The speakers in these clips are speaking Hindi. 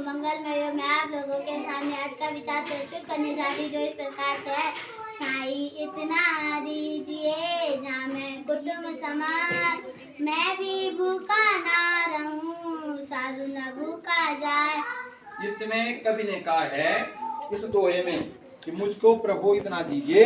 मंगलमय मैं आप लोगों के सामने आज का विचार प्रस्तुत करने जा रही जो इस प्रकार से है। साईं इतना दीजिए जहाँ मैं कुटुंब समान, मैं भी भूखा ना रहूं, साधु न भूखा जाए। इसमें कवि ने कहा है इस दोहे में कि मुझको प्रभु इतना दीजिए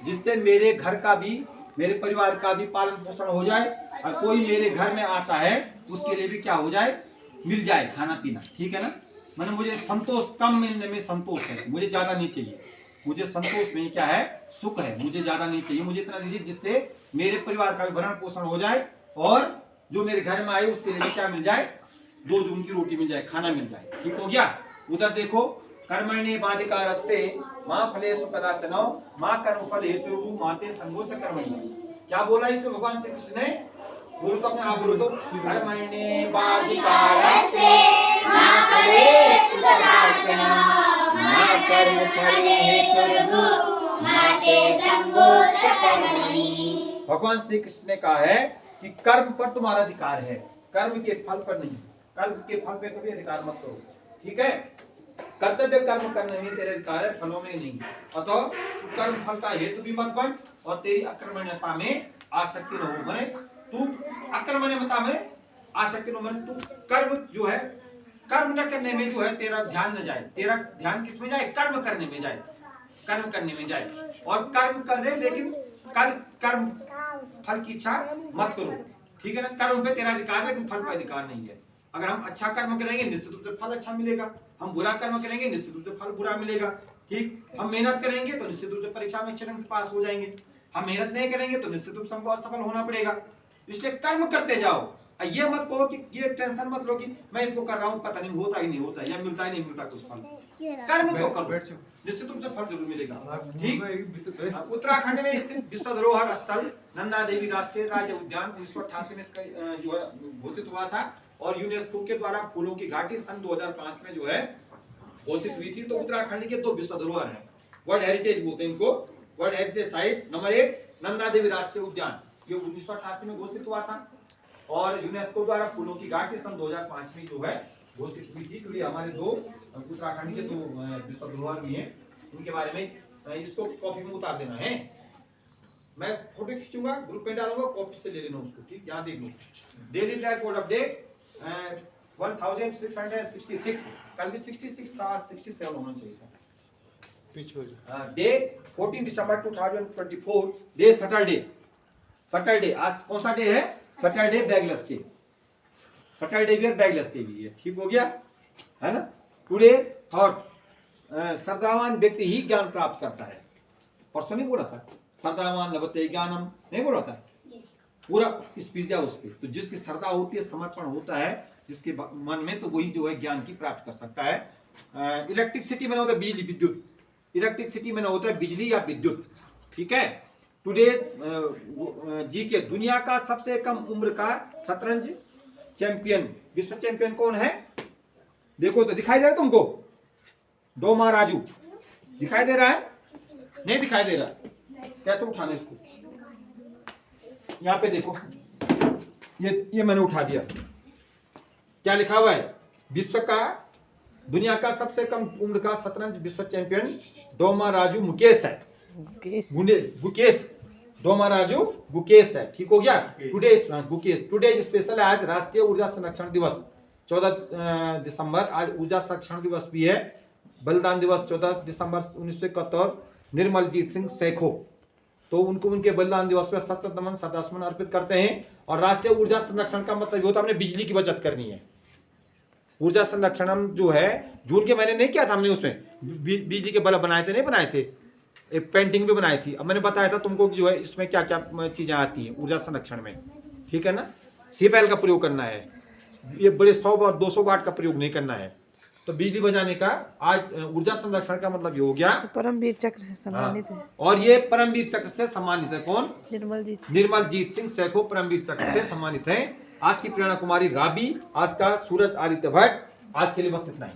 जिससे मेरे घर का भी, मेरे परिवार का भी पालन पोषण हो जाए, और कोई मेरे घर में आता है उसके लिए भी क्या हो जाए, मिल जाए खाना पीना। ठीक है ना। मतलब मुझे संतोष, कम मिलने में संतोष है, मुझे ज्यादा नहीं चाहिए। मुझे संतोष में क्या है, सुख है, मुझे ज्यादा नहीं चाहिए। मुझे इतना दीजिए जिससे मेरे परिवार का भी भरण पोषण हो जाए, और जो मेरे घर में आए उसके लिए भी क्या मिल जाए, दो जून की रोटी मिल जाए, खाना मिल जाए। ठीक हो गया। उधर देखो, कर्मण्ये बाधिकारस्ते मां फलेषु कदाचन मां कर्मफल हेतु माते संगोष कर्मणि। क्या बोला इसमें भगवान श्री कृष्ण ने? बोलो तो अपने आप बोलो तो। कर्मण्ये बाधिकारस्ते मां फलेषु कदाचन मां कर्मफल हेतु माते संगोष कर्मणि। भगवान श्री कृष्ण ने कहा है कि कर्म पर तुम्हारा अधिकार है, कर्म के फल पर नहीं। कर्म के फल पे कभी अधिकार मत करो। ठीक है। कर्तव्य कर्म करने में तेरे अधिकार है, फलों में नहीं। अतः कर्म फल का हेतु भी मत बन, और तेरी अकर्मण्यता में आसक्ति न हो। माने तू अकर्मण्यता में आसक्ति न हो, माने तू कर्म जो है, कर्म न करने में जो है तेरा ध्यान न जाए। तेरा ध्यान किस में जाए? कर्म करने में जाए, कर्म करने में जाए। और कर्म कर दे, लेकिन कर्म फल की इच्छा मत करो। ठीक है ना। कर्म पे तेरा अधिकार है, लेकिन फल पे अधिकार नहीं है। अगर हम अच्छा कर्म करेंगे निश्चित रूप से फल अच्छा मिलेगा, हम बुरा कर्म करेंगे निश्चित रूप से फल बुरा मिलेगा। ठीक। हम मेहनत करेंगे तो निश्चित रूप से परीक्षा में अच्छे ढंग से पास हो जाएंगे, हम मेहनत नहीं करेंगे तो निश्चित रूप से हमको असफल होना पड़ेगा। इसलिए कर्म करते जाओ। ये मत कहो कि ये टेंशन मत लो कि मैं इसको कर रहा हूँ, पता नहीं होता ही नहीं होता, या मिलता ही नहीं मिलता कुछ फल। कर्म तो करो, निश्चित रूप से फल जरूर मिलेगा। ठीक। उत्तराखंड में स्थित विश्व धरोहर स्थल नंदा देवी राष्ट्रीय राज्य उद्यान 1988 में इसका जो है घोषित हुआ था, और यूनेस्को के द्वारा फूलों की घाटी सन 2005 में जो है घोषित हुई थी। तो उत्तराखंड के दो विश्व धरोहर है, वर्ल्ड हेरिटेज बोलते हैं इनको। World heritage site number 1 Nanda Devi राष्ट्रीय उद्यान, ये 1988 में घोषित हुआ था, और यूनेस्को द्वारा फूलों की घाटी सन 2005 में जो है घोषित हुई थी। तो ये हमारे दो उत्तराखंड के दो विश्व धरोहर भी हैं, उनके बारे में इसको कॉपी में उतार देना है। मैं फोटो खींचूंगा, ग्रुप में डालूंगा, कॉपी से ले लेना उसको। ठीक। यहाँ देख लो, डेली ट्रैक कोड अपडेट 1666, कल भी 66 था, 67 होना चाहिए था। डेट 14 दिसंबर 2024, डे सैटरडे। सैटरडे आज कौन सा डे है? Saturday bagless day. सैटरडे भी है, बैगलेस डे भी है। ठीक हो गया है ना। टुडे थॉट, श्रद्धावान व्यक्ति ही ज्ञान प्राप्त करता है। परसों नहीं बोला था श्रद्धावान लभते ज्ञानम, नहीं बोला था? पूरा स्पीच है उस पर। तो जिसकी श्रद्धा होती है, समर्पण होता है जिसके मन में, तो वही जो है ज्ञान की प्राप्त कर सकता है। इलेक्ट्रिसिटी में होता है बिजली, विद्युत। इलेक्ट्रिसिटी में होता है बिजली या विद्युत। ठीक है। टुडेज जी के दुनिया का सबसे कम उम्र का शतरंज चैंपियन, विश्व चैंपियन कौन है? देखो तो, दिखाई दे रहा है तुमको? डोमा राजू दिखाई दे रहा है? नहीं दिखाई दे रहा? कैसे उठाना इसको? यहाँ पे देखो, ये मैंने उठा दिया। क्या लिखा हुआ है? विश्व का, दुनिया का सबसे कम उम्र का शतरंज विश्व चैंपियन डोमा राजू मुकेश है। गुकेश, डोमा राजू गुकेश है। ठीक हो गया। टुडे गुकेश, टुडे स्पेशल है, आज राष्ट्रीय ऊर्जा संरक्षण दिवस 14 दिसंबर। आज ऊर्जा संरक्षण दिवस भी है। बलिदान दिवस 14 दिसंबर 1971, निर्मलजीत सिंह सैखो, तो उनको उनके बलिदान दिवस पर सशस्त्र नमन, श्रद्धासुमन अर्पित करते हैं। और राष्ट्रीय ऊर्जा संरक्षण का मतलब होता है हमने बिजली की बचत करनी है। ऊर्जा संरक्षण हम जो है जून के महीने नहीं किया था हमने, उसमें बिजली के बल्ब बनाए थे, नहीं बनाए थे? एक पेंटिंग भी बनाई थी। अब मैंने बताया था तुमको जो है इसमें क्या क्या चीजें आती हैं ऊर्जा संरक्षण में। ठीक है ना। सीपैल का प्रयोग करना है, ये बड़े 100 और 200 वाट का प्रयोग नहीं करना है। तो बिजली बचाने का आज ऊर्जा संरक्षण का मतलब ये हो गया। परमवीर चक्र से सम्मानित है। और ये परमवीर चक्र से सम्मानित है कौन? निर्मलजीत सिंह सैखो परमवीर चक्र से सम्मानित है। आज की प्रेरणा कुमारी राबी, आज का सूरज आदित्य भट्ट। आज के लिए बस इतना ही।